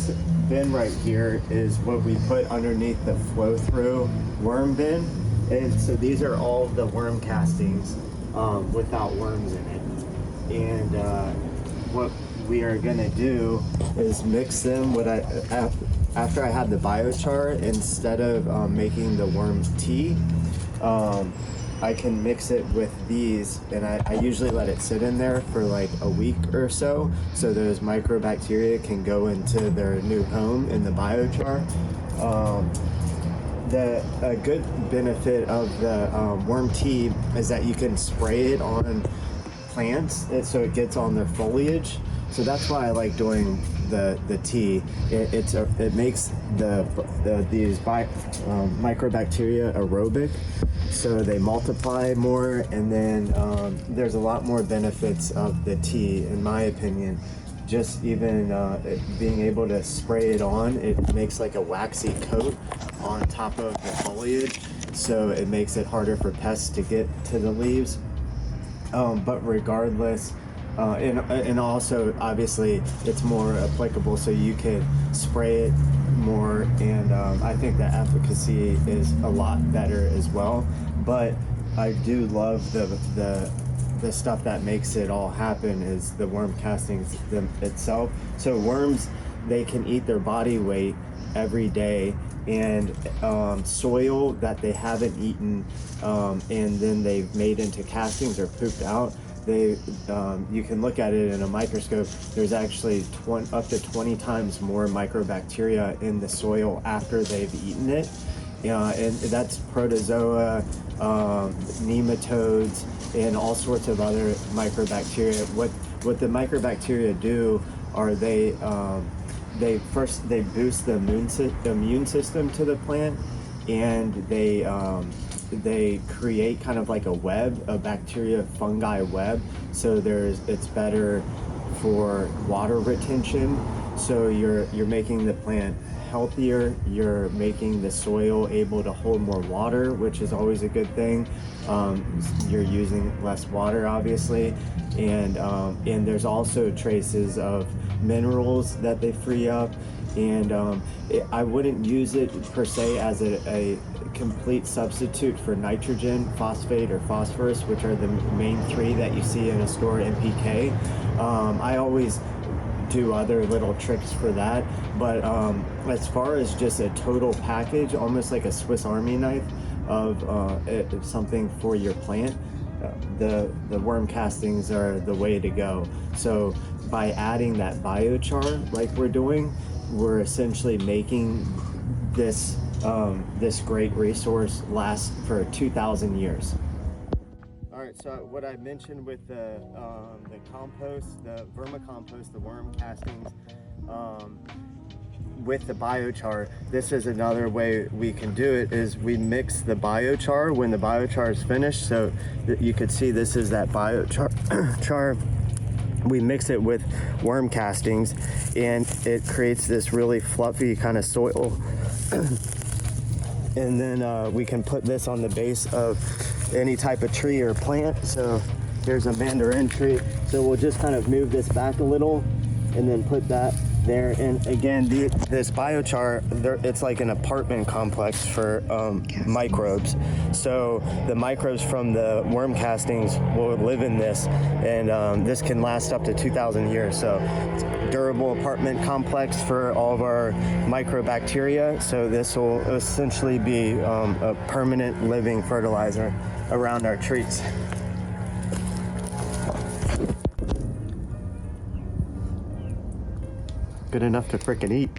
this bin right here is what we put underneath the flow-through worm bin. And so these are all the worm castings without worms in it. And what we are gonna do is mix them after I have the biochar. Instead of making the worm tea, I can mix it with these, and I usually let it sit in there for like a week or so those microbacteria can go into their new home in the biochar. A good benefit of the worm tea is that you can spray it on plants so it gets on their foliage. So that's why I like doing the tea. It makes these microbacteria aerobic, so they multiply more, and then there's a lot more benefits of the tea, in my opinion. Just even being able to spray it on, it makes like a waxy coat on top of the foliage, so it makes it harder for pests to get to the leaves. But regardless, and also obviously it's more applicable, so you could spray it more, and I think the efficacy is a lot better as well. But I do love the stuff that makes it all happen is the worm castings itself. So worms, they can eat their body weight every day, and soil that they haven't eaten and then they've made into castings or pooped out, you can look at it in a microscope. There's actually up to 20 times more microbacteria in the soil after they've eaten it. And that's protozoa, nematodes, and all sorts of other microbacteria. What the microbacteria do are they boost the immune system to the plant, and they create kind of like a web, a bacteria fungi web. So it's better for water retention. So you're making the plant healthier, you're making the soil able to hold more water, which is always a good thing. You're using less water, obviously, and there's also traces of minerals that they free up. And I wouldn't use it per se as a complete substitute for nitrogen, phosphate, or phosphorus, which are the main three that you see in a store NPK. I always do other little tricks for that, but as far as just a total package, almost like a Swiss Army knife of something for your plant, the worm castings are the way to go. So by adding that biochar like we're doing, we're essentially making this great resource last for 2,000 years. All right, so what I mentioned with the compost, the vermicompost, the worm castings, with the biochar, this is another way we can do it, is we mix the biochar when the biochar is finished. So you could see this is that biochar. We mix it with worm castings, and it creates this really fluffy kind of soil. And then we can put this on the base of any type of tree or plant. So here's a mandarin tree. So we'll just kind of move this back a little and then put that there. And again, this biochar, it's like an apartment complex for microbes. So the microbes from the worm castings will live in this, and this can last up to 2,000 years. So it's a durable apartment complex for all of our microbacteria. So this will essentially be a permanent living fertilizer around our trees. Good enough to frickin' eat.